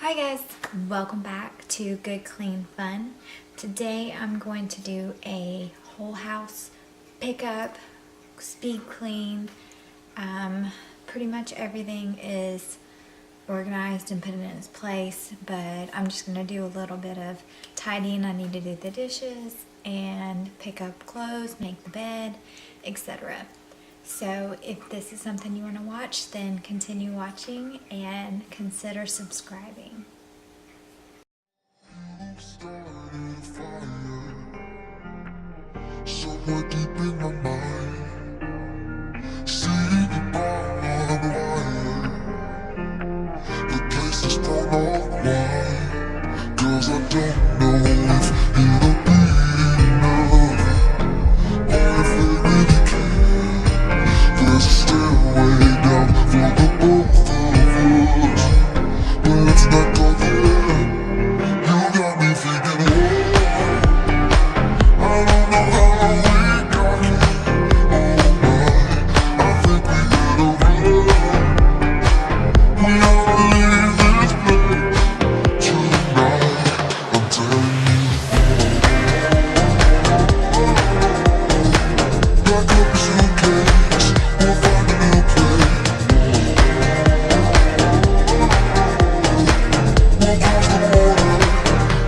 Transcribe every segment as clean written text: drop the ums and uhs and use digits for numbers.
Hi guys, welcome back to Good Clean Fun. Today I'm going to do a whole house pickup, speed clean. Pretty much everything is organized and put in its place, but I'm just going to do a little bit of tidying. I need to do the dishes and pick up clothes, make the bed, etc. So if this is something you want to watch, then continue watching and consider subscribing. Somewhere deep in my mind, seeing the barbed wire. The place is torn off wide, 'cause I don't know if it'll be enough, or if they really care. There's a stairway down for the both of us, but let's not go there. You got me thinking, whoa, I don't know how we got here. Oh my, I think we better run. We ought to leave this place tonight, I'm telling you. Pack up your suitcase, we'll find a new place. We'll cross the border,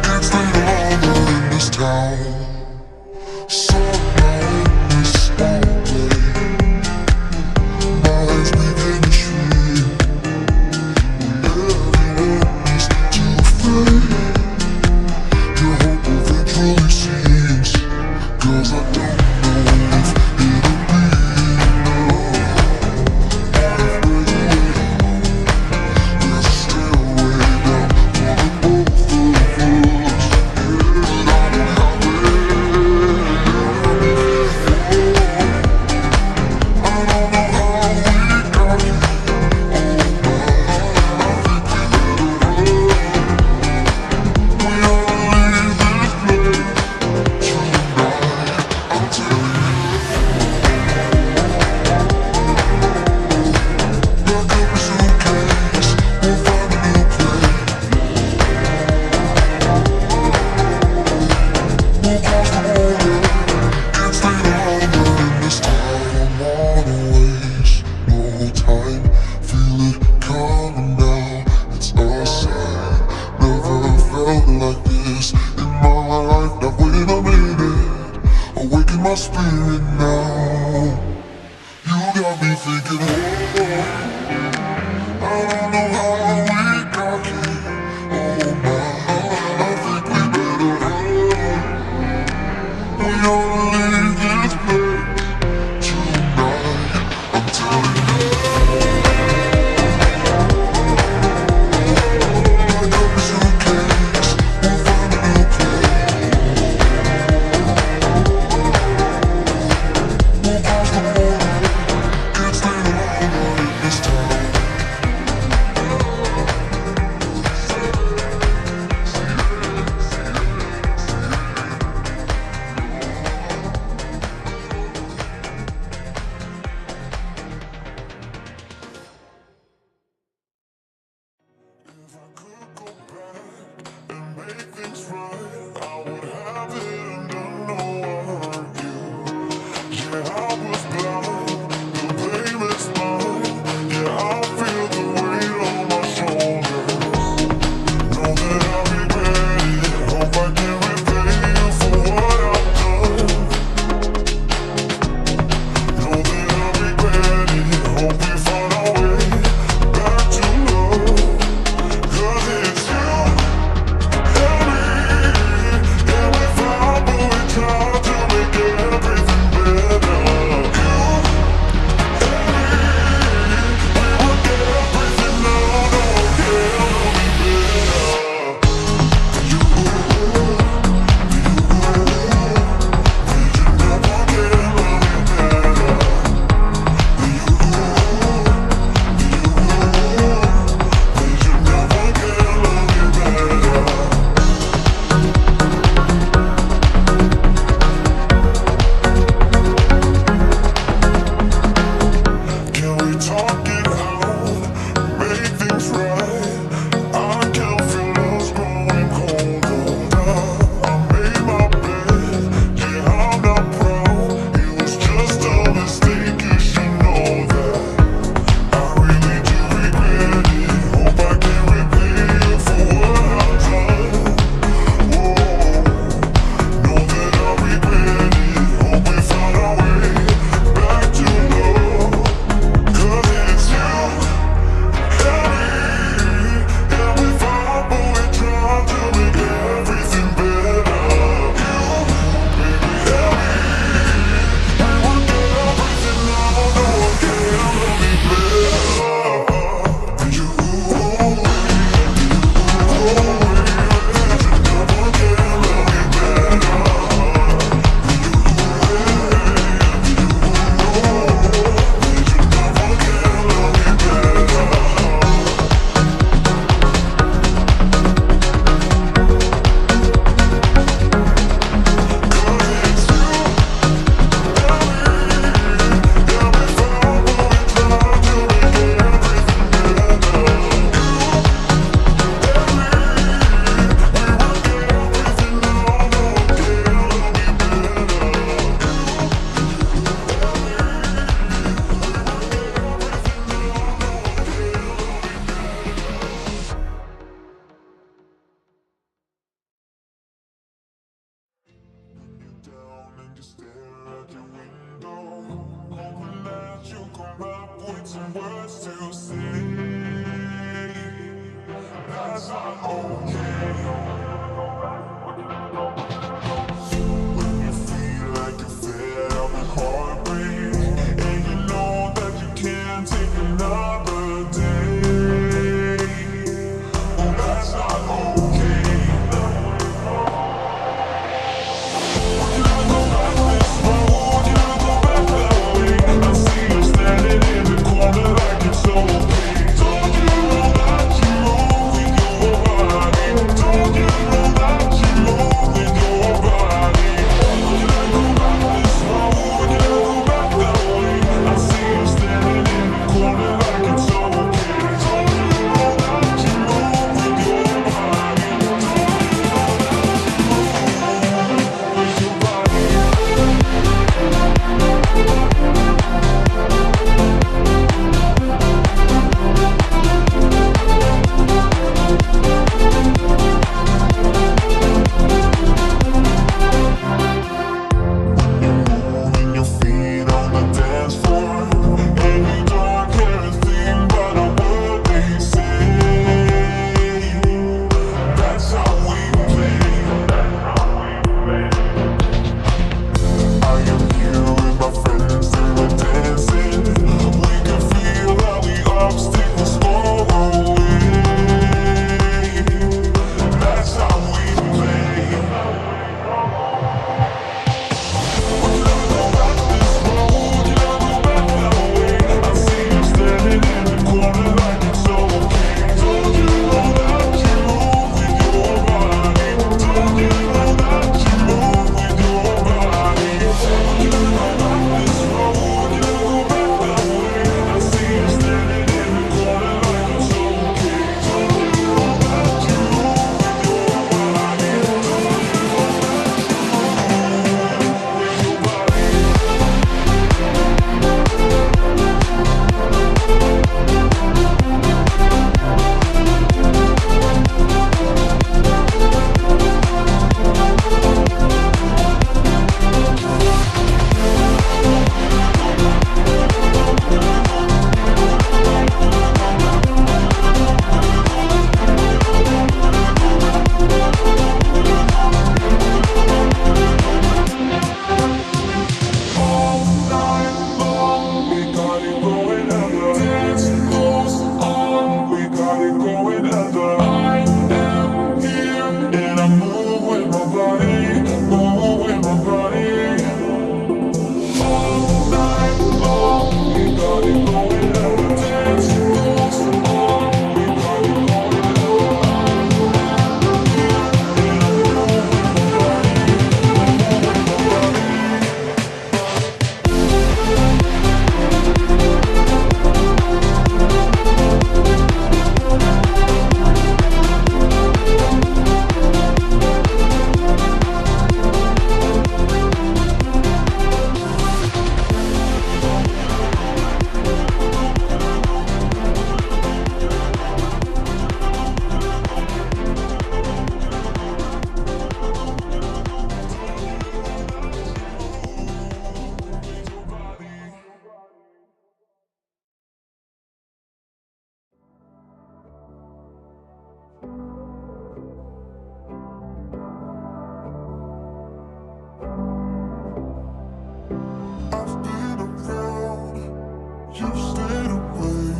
can't stay longer in this town. Somehow in this small place, minds begin to shrink. Everyone needs to fade. Your hope eventually sinks, 'cause I don't know if it'll be enough, or if we're alone. There's a stairway down for the both of us, but I don't have it. I don't know how we got here. Oh my, I think we better run. We ought to leave this place tonight, I'm telling you. Pack up your suitcase, we'll find a new place. We'll cross the border, can't stay longer in this town. Wanna waste no time, feel it coming now. It's a sign, never felt like this in my life. Now wait a minute, awaken my spirit now. You got me thinking, whoa, I don't know how we got here. Oh my, I think we better run. We ought to leave this place tonight, I'm telling you. Pack up your suitcase, we'll find a new place. We'll cross the border, can't stay longer in this town. When you feel like you're fed up with heartbreak, and you know that you can't take another day, well, that's not okay. Would you ever go back this road? Would you ever go back that way? I see you standing in the corner like it's okay. Told you that you moving your body. Told you that you moving your body. Would you ever go back this road? Would you ever go back that way? I see you standing in the corner like it's okay. Told you that you moving your body. Told you that you moving your feet on the dance floor, and you don't care a thing about a word they say. That's how we play. I am here with my friends and we're dancing. We can feel how the obstacles fall away. That's how we play. Would you ever go back this road? Would you ever go back that way? I see you standing in the corner like it's okay. Told you that you moving your body. Told you that you moving your body. Would you ever go back this road? Would you ever go back that way? I see you standing in the corner like it's okay. Told you that you moving your body. Told you that you all night long, we got it going under. Dance goes on, we got it going under. I am here and I move with my body, move with my body. All night long, we got it going under. Dance goes on, we got it going under. I am here and I move with my body, move with my body. I've been around, you stayed away.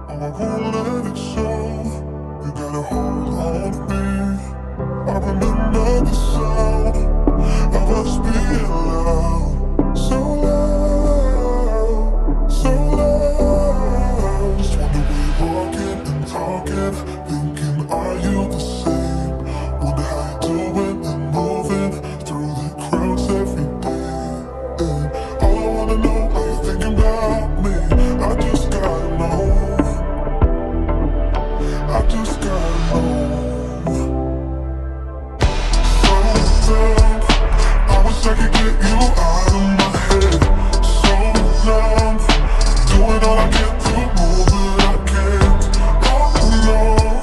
Oh, I won't let it show. You got a hold on me. I remember the sound of us being loud. So loud, so loud. Just wonder we walking and talking, thinking, are you the same? Wonder how you doing and moving through the crowds every day. All I wanna know, are you thinking about me? I just gotta know. I just gotta know. So down, I wish I could get you out of my head. So numb, doing all I can to move, but I can't. Oh no.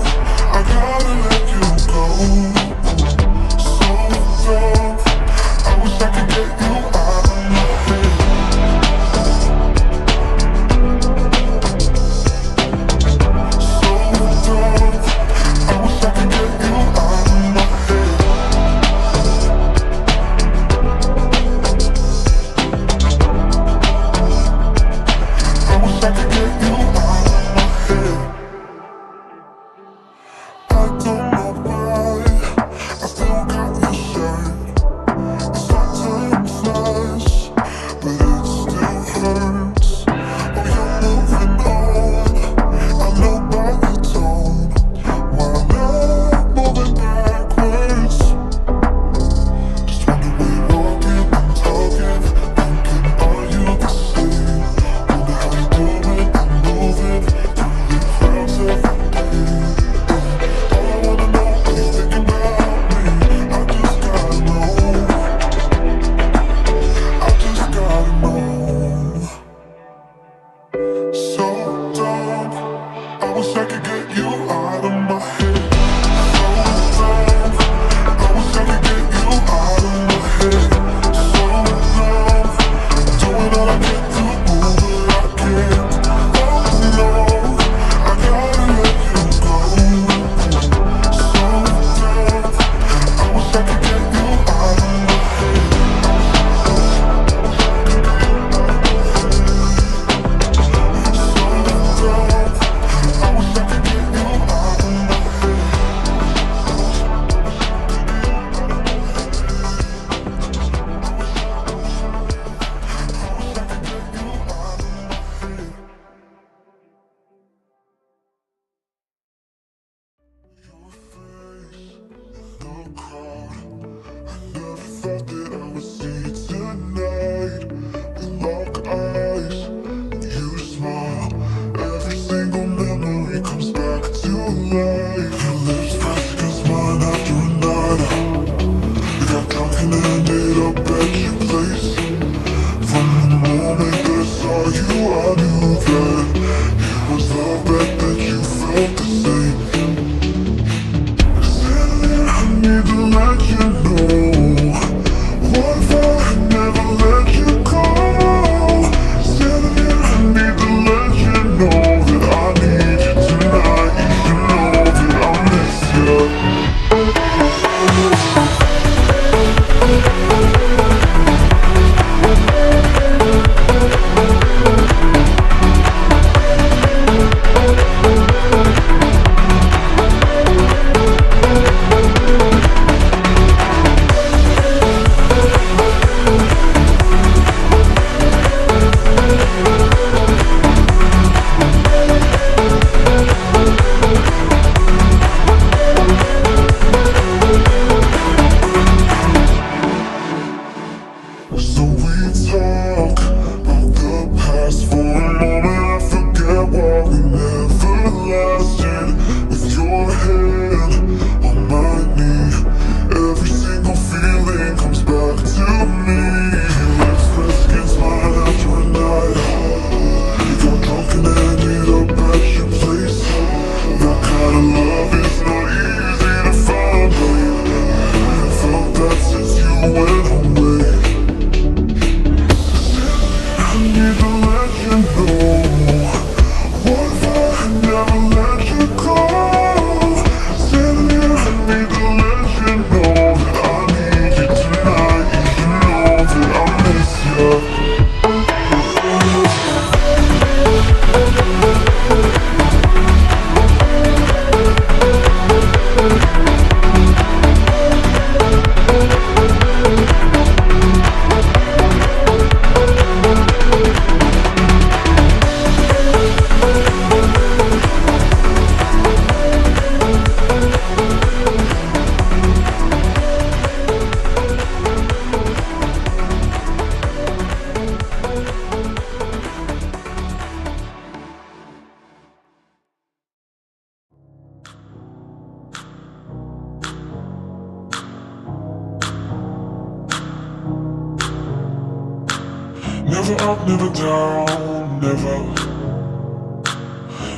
Never up, never down, never.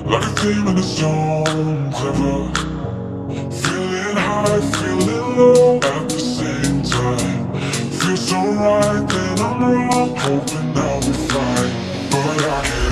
Like a theme in a song, clever. Feeling high, feeling low at the same time. Feels so right, then I'm wrong. Hoping I'll be fine, but I can't.